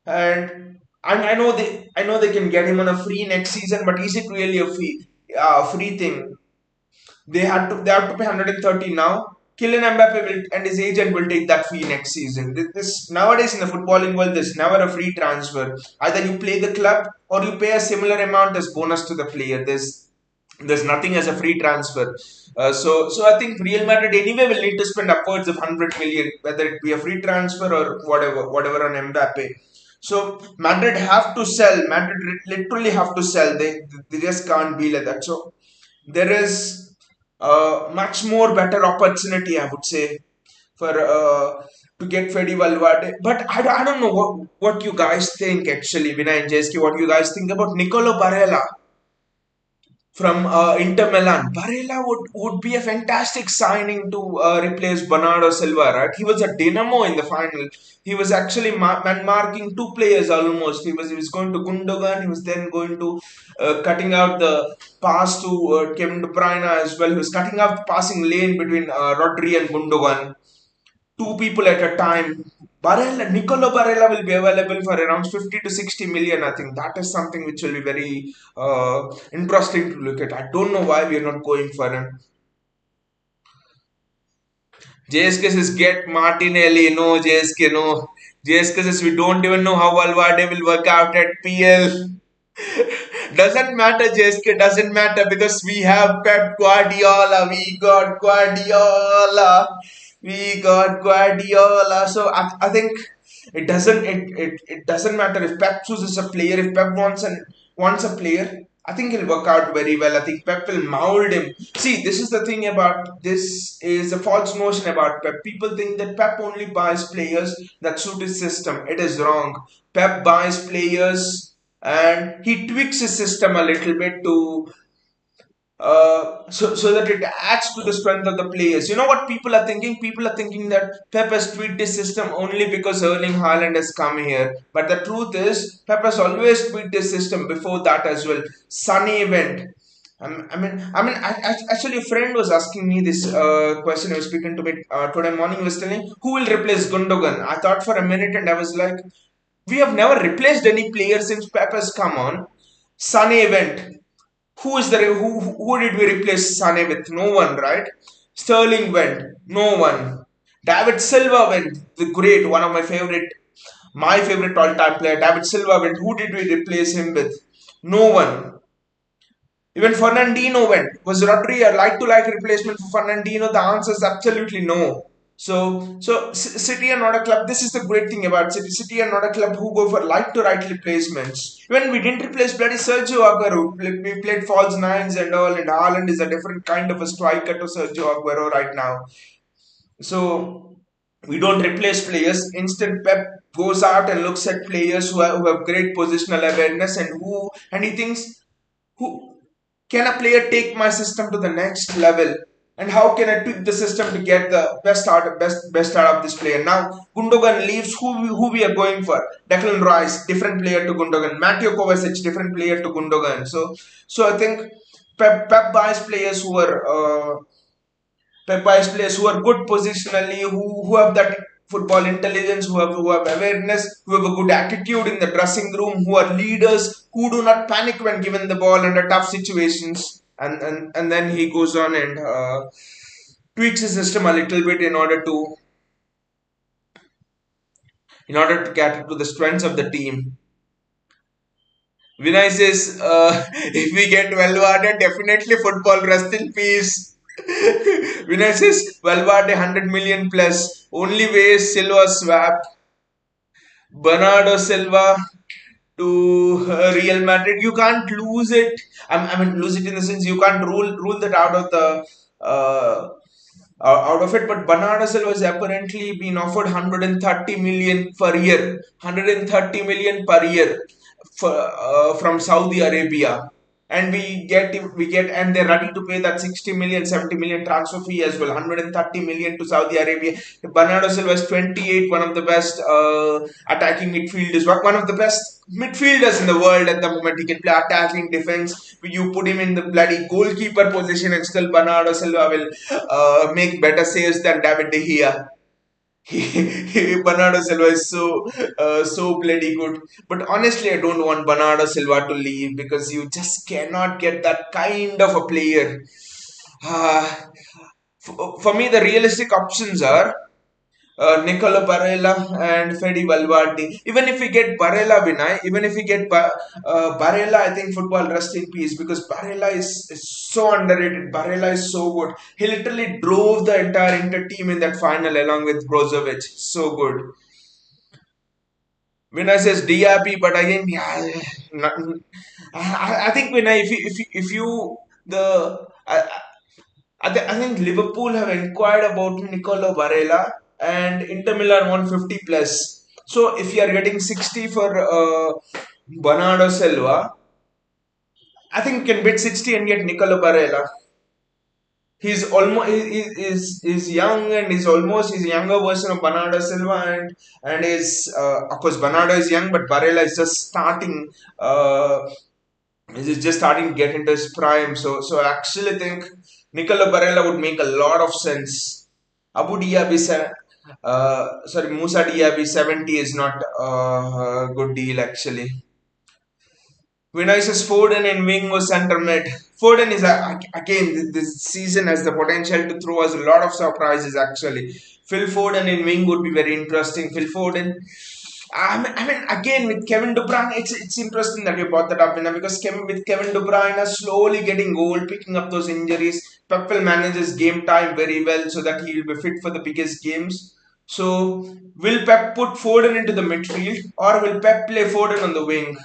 and I know they can get him on a free next season. But is it really a free thing? They have to pay 130 now. Kylian Mbappe will and his agent will take that fee next season. This nowadays in the footballing world, there's never a free transfer. Either you play the club or you pay a similar amount as bonus to the player. There's nothing as a free transfer. So I think Real Madrid anyway will need to spend upwards of 100 million, whether it be a free transfer or whatever on Mbappe. So Madrid have to sell. Madrid literally have to sell. They just can't be like that. So there is much more better opportunity, I would say, for to get Fede Valverde. But I don't know what you guys think actually, Vinay and JSK, what you guys think about Nicolo Barella from Inter Milan. Barella would be a fantastic signing to replace Bernardo Silva, right? He was a dynamo in the final. He was actually man marking two players almost. He was going to Gundogan. He was then going to cutting out the pass to Kevin De Bruyne as well. He was cutting out the passing lane between Rodri and Gundogan, two people at a time. Nicolo Barella will be available for around 50 to 60 million. I think that is something which will be very interesting to look at. I don't know why we are not going for him. JSK says get Martinelli. No, JSK, no. JSK says we don't even know how Valverde will work out at PL. Doesn't matter, JSK, doesn't matter because we have Pep Guardiola. We got Guardiola. We got Guardiola. So I think it doesn't matter if Pep chooses a player. If Pep wants a player, I think he'll work out very well. I think Pep will mold him. See, this is the thing about this is a false notion about Pep. People think that Pep only buys players that suit his system. It is wrong. Pep buys players and he tweaks his system a little bit to so that it adds to the strength of the players. You know what people are thinking? People are thinking that Pep has tweaked his system only because Erling Haaland has come here. But the truth is, Pep has always tweaked his system before that as well. Sunny went. Actually, a friend was asking me this question. He was speaking to me today morning. He was telling, who will replace Gundogan? I thought for a minute and I was like, we have never replaced any player since Pep has come on. Sunny went. Who did we replace Sane with? No one, right? Sterling went. No one. David Silva went. The great, one of my favorite all-time player. David Silva went. Who did we replace him with? No one. Even Fernandinho went. Was Rodri a like-to-like replacement for Fernandinho? The answer is absolutely no. So City are not a club. This is the great thing about City. City are not a club who go for like-to-right replacements. When we didn't replace bloody Sergio Aguero, we played false nines and all, and Haaland is a different kind of a striker to Sergio Aguero right now. So we don't replace players. Instead, Pep goes out and looks at players who have great positional awareness and he thinks who can a player take my system to the next level and how can I tweak the system to get the best out of this player. Now Gundogan leaves, who we are going for? Declan Rice, different player to Gundogan. Mateo Kovacic, different player to Gundogan. So I think Pep buys players who are good positionally, who have that football intelligence, who have awareness, who have a good attitude in the dressing room, who are leaders, who do not panic when given the ball under tough situations. And then he goes on and tweaks his system a little bit in order to cater to the strengths of the team. Vinay says, if we get Valverde, definitely football, rest in peace. Vinay says, Valverde 100 million plus. Only way is Silva swap. Bernardo Silva to Real Madrid. You can't lose it. I mean, lose it in the sense you can't rule that out of the uh, out of it. But Bernardo Silva has apparently been offered 130 million per year. 130 million per year from Saudi Arabia. And and they're ready to pay that 60 million, 70 million transfer fee as well. 130 million to Saudi Arabia. Bernardo Silva is 28, one of the best attacking midfielders, one of the best midfielders in the world at the moment. He can play attacking, defense. You put him in the bloody goalkeeper position, and still Bernardo Silva will make better saves than David De Gea. Bernardo Silva is so bloody good. But honestly, I don't want Bernardo Silva to leave because you just cannot get that kind of a player. Uh, for me, the realistic options are Nicolo Barella and Fede Valverde. Even if we get Barella, Vinay, even if we get Barella, I think football rest in peace because Barella is so underrated. Barella is so good. He literally drove the entire Inter team in that final along with Brozovic. So good. Vinay says DRP, but again, yeah, not, I think Vinay, if you the I think Liverpool have inquired about Nicolo Barella and Inter Milan 150 plus. So if you are getting 60 for Bernardo Silva, I think you can bid 60 and get Nicolo Barella. He's almost is young and he's a younger version of Bernardo Silva and is of course Bernardo is young but Barella is just starting he's just starting to get into his prime. So I actually think Nicolo Barella would make a lot of sense. Abu Diaby, Musa Diaby 70 is not a good deal actually. Vinicius Foden in wing or centre mid. Foden is again this season has the potential to throw us a lot of surprises actually. Phil Foden in wing would be very interesting. Phil Foden. I mean, again with Kevin De Bruyne, it's interesting that you brought that up, because with Kevin De Bruyne slowly getting old, picking up those injuries. Pep will manage his game time very well so that he will be fit for the biggest games. So, will Pep put Foden into the midfield or will Pep play Foden on the wing?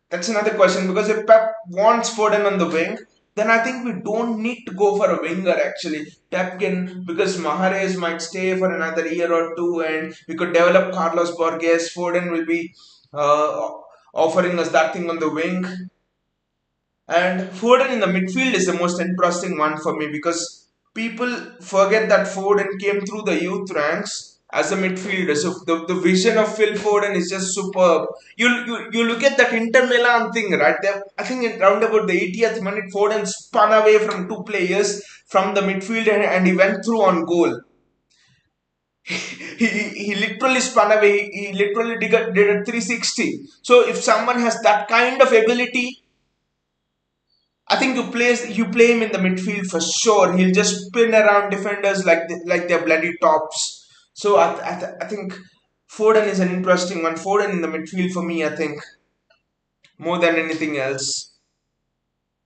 That's another question because if Pep wants Foden on the wing, then I think we don't need to go for a winger actually. Pep can, because Mahrez might stay for another year or two and we could develop Carlos Borges. Foden will be uh, offering us that thing on the wing. And Foden in the midfield is the most interesting one for me because people forget that Foden came through the youth ranks as a midfielder. So the vision of Phil Foden is just superb. You look at that Inter Milan thing, right? There, I think in round about the 80th minute, Foden spun away from two players from the midfield and he went through on goal. He literally spun away. He literally did a 360. So if someone has that kind of ability, I think you play him in the midfield for sure. He'll just spin around defenders like they're bloody tops. So I think Foden is an interesting one. Foden in the midfield for me, I think more than anything else.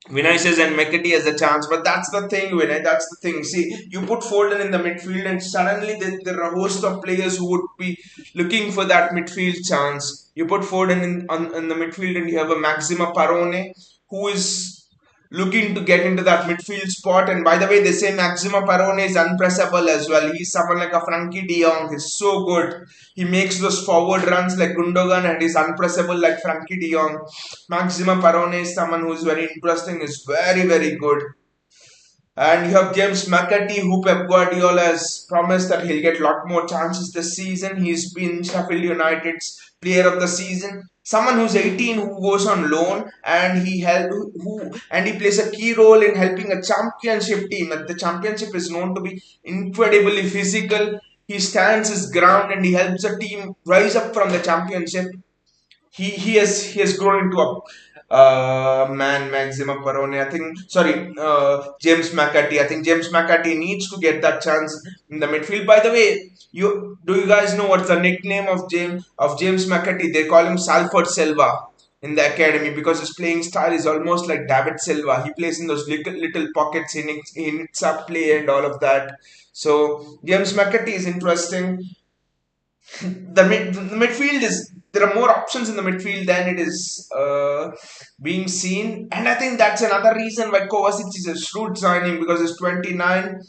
Vinicius and McAtee has a chance, but that's the thing, Vinay. That's the thing. See, you put Foden in the midfield, and suddenly there are a host of players who would be looking for that midfield chance. You put Foden in the midfield, and you have a Maxima Parone who is looking to get into that midfield spot. And by the way, they say Maxima Parone is unpressable as well. He's someone like a Frankie De Jong. He's so good. He makes those forward runs like Gundogan and he's unpressable like Frankie De Jong. Maxima Parone is someone who is very interesting. Is very very good. And you have James McAtee, who Pep Guardiola has promised that he'll get a lot more chances this season. He's been Sheffield United's player of the season. Someone who's 18 who goes on loan and he plays a key role in helping a championship team. The championship is known to be incredibly physical. he stands his ground and he helps the team rise up from the championship. He has grown into a man, Maxima Perrone. I think, sorry, James McAtee. I think James McAtee needs to get that chance in the midfield. By the way, you guys know what's the nickname of James McAtee? They call him Salford Silva in the academy because his playing style is almost like David Silva. He plays in those little pockets. He knits up play and all of that. So James McAtee is interesting. The midfield is, there are more options in the midfield than it is being seen, and I think that's another reason why Kovacic is a shrewd signing because he's 29.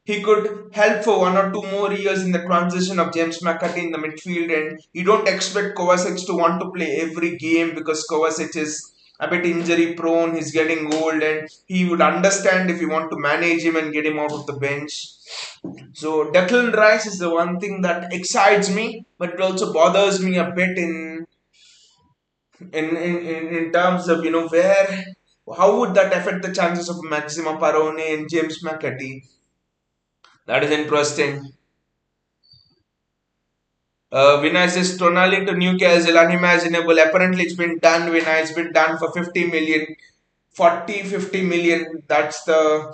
He could help for 1 or 2 more years in the transition of James McCarthy in the midfield, and you don't expect Kovacic to want to play every game because Kovacic is a bit injury prone. He's getting old, and he would understand if you want to manage him and get him out of the bench. So Declan Rice is the one thing that excites me, but it also bothers me a bit in terms of where how would that affect the chances of Maxima Parone and James McAtee? That is interesting. Vinay says Tonali to Newcastle, unimaginable. Apparently, it's been done, Vinay. It's been done for 50 million. 40 50 million, that's the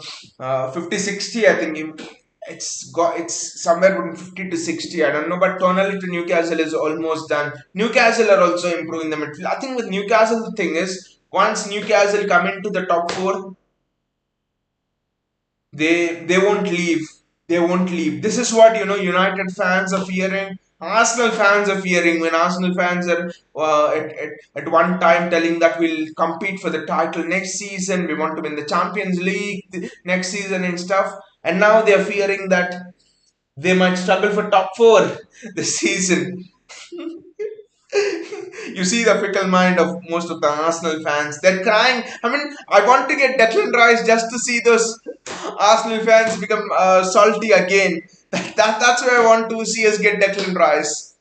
50 60. I think it's somewhere between 50 to 60, I don't know, but Tonali to Newcastle is almost done. Newcastle are also improving the midfield. I think with Newcastle the thing is, once Newcastle come into the top 4, they won't leave. They won't leave. This is what United fans are fearing. Arsenal fans are fearing when Arsenal fans are at one time telling that we'll compete for the title next season. We want to win the Champions League next season and stuff. And now they are fearing that they might struggle for top 4 this season. You see the fickle mind of most of the Arsenal fans. They're crying. I mean, I want to get Declan Rice just to see those Arsenal fans become salty again. That's where I want to see us get Declan Rice.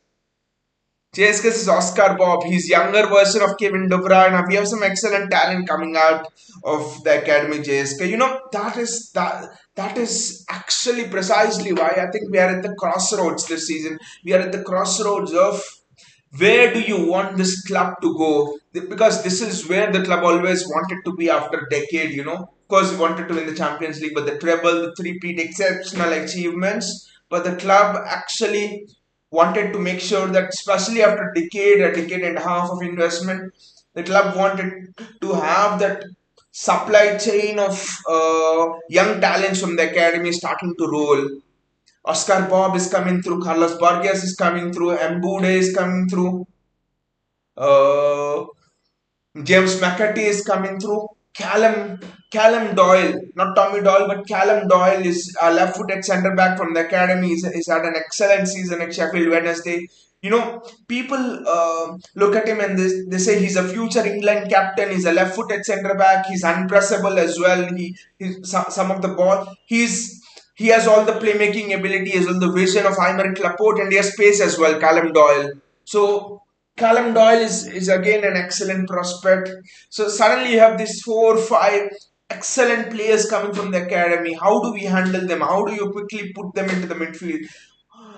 JSK's is Oscar Bob. He's younger version of Kevin De Bruyne. We have some excellent talent coming out of the academy, JSK. That is actually precisely why I think we are at the crossroads this season. We are at the crossroads of where do you want this club to go? Because this is where the club always wanted to be after a decade, Of course, we wanted to win the Champions League, but the treble, the three-peat, exceptional achievements. But the club actually wanted to make sure that, especially after a decade and a half of investment, the club wanted to have that supply chain of young talents from the academy starting to roll. Oscar Bob is coming through, Carlos Borges is coming through, Mbude is coming through, uh, James McAtee is coming through. Callum Doyle, not Tommy Doyle, but Callum Doyle is a left-footed centre back from the academy. He's had an excellent season at Sheffield Wednesday. People look at him and they say he's a future England captain. He's a left-footed centre back. He's unpressable as well. Some of the ball. He has all the playmaking ability, he has all the vision of Aymeric Laporte, and he has pace as well. Callum Doyle. So Callum Doyle is again an excellent prospect. So suddenly you have these 4 5 excellent players coming from the academy. How do we handle them? How do you quickly put them into the midfield?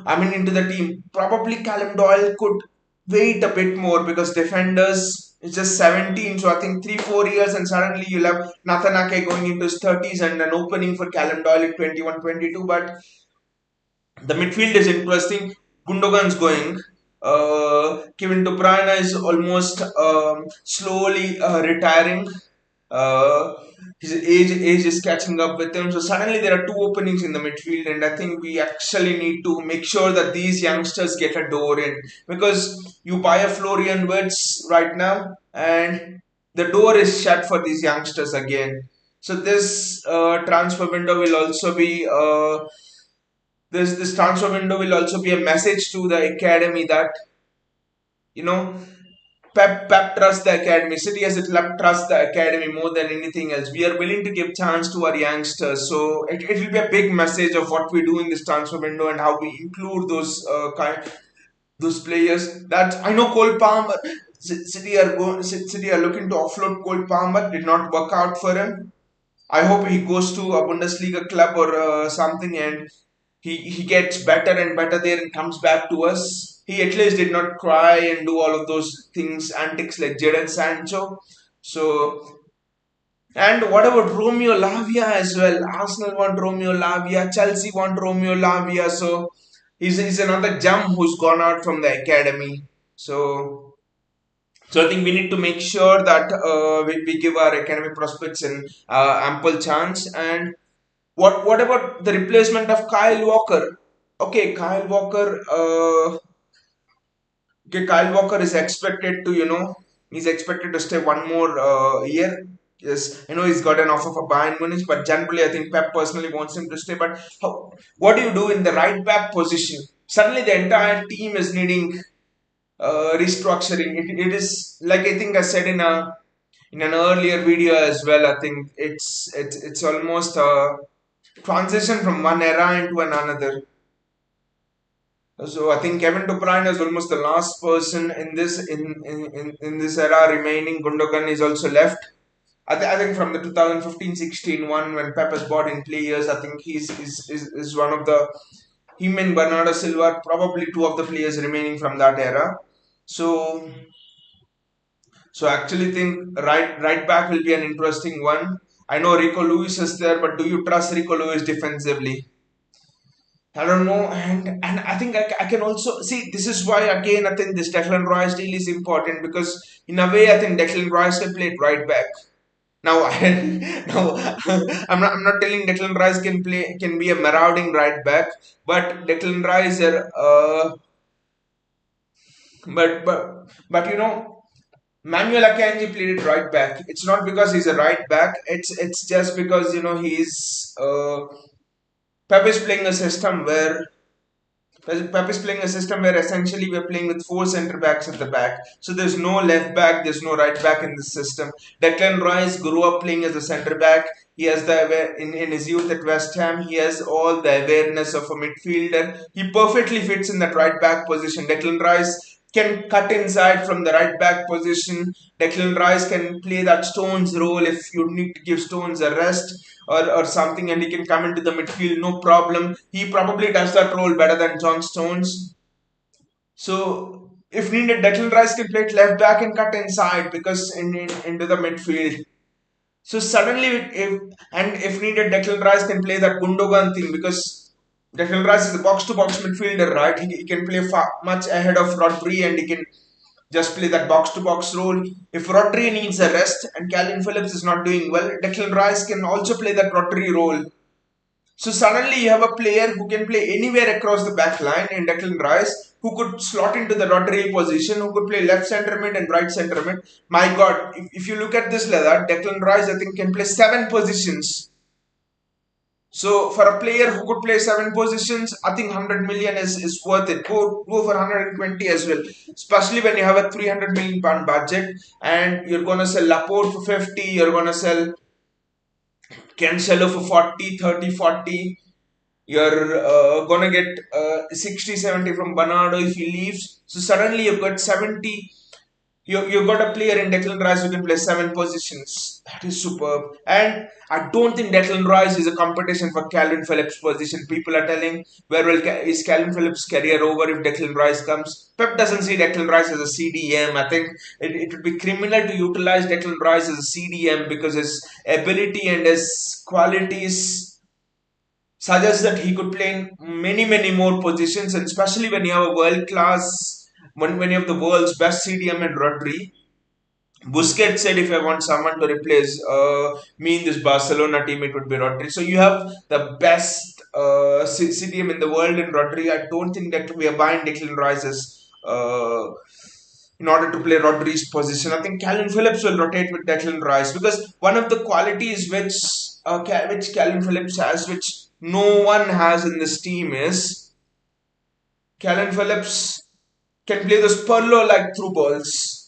I mean, into the team. Probably Callum Doyle could wait a bit more because defenders is just 17. So I think 3 4 years and suddenly you'll have Nathan Ake going into his 30s and an opening for Callum Doyle at 21 22. But the midfield is interesting. Gundogan's going. Kevin De Bruyne is almost slowly retiring. Uh, his age is catching up with him. So suddenly there are 2 openings in the midfield, and I think we actually need to make sure that these youngsters get a door in, because you buy a Florian Wirtz right now, and the door is shut for these youngsters again. So transfer window will also be this transfer window will also be a message to the academy that you know Pep trusts the academy. City as a club trusts the academy more than anything else. We are willing to give chance to our youngsters. So it will be a big message of what we do in this transfer window and how we include those players. That I know Cole Palmer. City are looking to offload Cole Palmer. Did not work out for him. I hope he goes to a Bundesliga club or something and he gets better and better there and comes back to us. He at least did not cry and do all of those things, antics like Jadon Sancho. So, and what about Romeo Lavia as well? Arsenal want Romeo Lavia, Chelsea want Romeo Lavia. So he's another gem who's gone out from the academy. So I think we need to make sure that we give our academic prospects an ample chance. And what about the replacement of Kyle Walker? Okay, Kyle Walker is expected to, he's expected to stay one more year. Yes, I know he's got an offer for Bayern Munich, but generally I think Pep personally wants him to stay. But what do you do in the right back position? Suddenly the entire team is needing restructuring. It is like I think I said in an earlier video as well. I think it's almost a transition from one era into another. So I think Kevin De Bruyne is almost the last person in this era remaining. Gundogan is also left. I think from the 2015-16 one when Pep has bought in players, I think is one of the him and Bernardo Silva are probably two of the players remaining from that era. So I actually think right back will be an interesting one. I know Rico Lewis is there, but do you trust Rico Lewis defensively? I don't know, and I think I can also see this is why again I think this Declan Rice deal is important because in a way I think Declan Rice can play it right back. Now, now I'm not telling Declan Rice can be a marauding right back, but Declan Rice, but Manuel Akanji played it right back. It's not because he's a right back. It's just because he's Pep is playing a system where Pep is playing a system where essentially we're playing with four centre backs at the back. So there's no left back, there's no right back in this system. Declan Rice grew up playing as a centre back. He has in his youth at West Ham, he has all the awareness of a midfielder. He perfectly fits in that right back position. Declan Rice can cut inside from the right back position. Declan Rice can play that Stones role if you need to give Stones a rest or something, and he can come into the midfield no problem. He probably does that role better than John Stones. So if needed, Declan Rice can play it left back and cut inside because into the midfield. So suddenly, if needed, Declan Rice can play that Gundogan thing because Declan Rice is a box-to-box midfielder, right? He can play much ahead of Rodri and he can just play that box-to-box role. If Rodri needs a rest and Calvin Phillips is not doing well, Declan Rice can also play that Rodri role. So suddenly you have a player who can play anywhere across the back line in Declan Rice, who could slot into the Rodri position, who could play left centre mid and right centre mid. My God, if you look at this like Declan Rice I think can play 7 positions. So for a player who could play 7 positions, I think 100 million is worth it. Go for 120 as well. Especially when you have a 300 million pound budget and you're gonna sell Laporte for 50, you're gonna sell Cancelo for 40, 30, 40. You're gonna get 60, 70 from Bernardo if he leaves. So suddenly you've got 70. You've got a player in Declan Rice who can play 7 positions. That is superb. And I don't think Declan Rice is a competition for Calvin Phillips' position. People are telling, where will is Calvin Phillips' career over if Declan Rice comes? Pep doesn't see Declan Rice as a CDM. I think it would be criminal to utilize Declan Rice as a CDM because his ability and his qualities suggests that he could play in many, many more positions, and especially when you have a world class, when you have the world's best CDM and Rodri. Busquets said, if I want someone to replace me in this Barcelona team, it would be Rodri. So you have the best CDM in the world in Rodri. I don't think that we are buying Declan Rice's in order to play Rodri's position. I think Calvin Phillips will rotate with Declan Rice because one of the qualities which Calvin Phillips has, which no one has in this team, is Calvin Phillips can play those Perlo like through balls.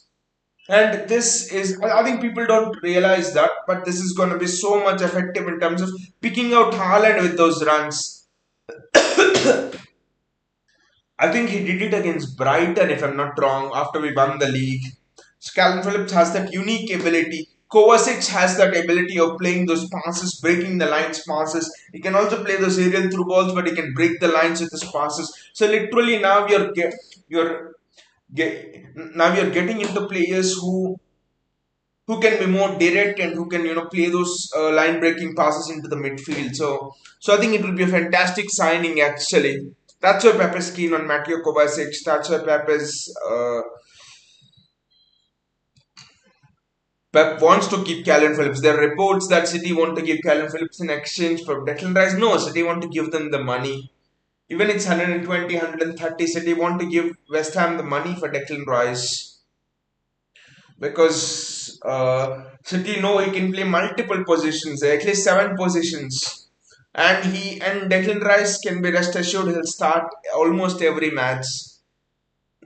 And this is, I think people don't realize that, but this is going to be so much effective in terms of picking out Haaland with those runs. I think he did it against Brighton, if I'm not wrong, after we won the league. So Calvin Phillips has that unique ability. Kovacic has that ability of playing those passes, breaking the lines passes. He can also play those aerial through balls, but he can break the lines with his passes. So literally now you're now you're getting into players who can be more direct and who can play those line breaking passes into the midfield. So I think it will be a fantastic signing actually. That's why Pep is keen on Mateo Kovacic. That's why Pep wants to keep Calvin Phillips. There are reports that City want to give Calvin Phillips in exchange for Declan Rice. No, City want to give them the money. Even it's 120, 130, City want to give West Ham the money for Declan Rice because City know he can play multiple positions, at least seven positions, and Declan Rice can be rest assured he'll start almost every match.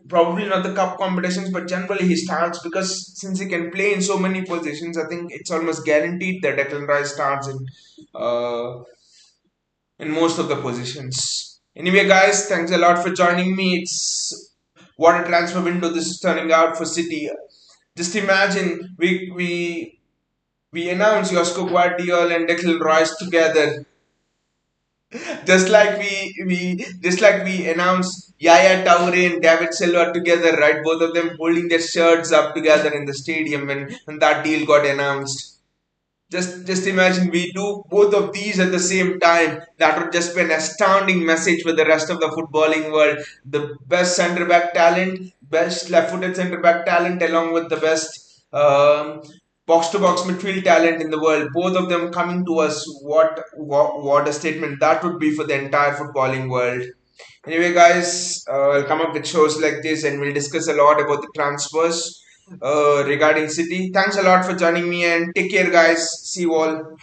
Probably not the cup competitions, but generally he starts because since he can play in so many positions, I think it's almost guaranteed that Declan Rice starts uh, in most of the positions. Anyway, guys, thanks a lot for joining me. It's what a transfer window this is turning out for City. Just imagine we announce Josko Guardiola and Declan Rice together, just like we announced Yaya Toure and David Silva together, right? Both of them holding their shirts up together in the stadium when that deal got announced. Just imagine we do both of these at the same time. That would just be an astounding message for the rest of the footballing world. The best centre back talent, best left footed centre back talent, along with the best box to box midfield talent in the world. Both of them coming to us. What a statement that would be for the entire footballing world. Anyway, guys, I'll come up with shows like this and we'll discuss a lot about the transfers regarding City. Thanks a lot for joining me and take care, guys. See you all.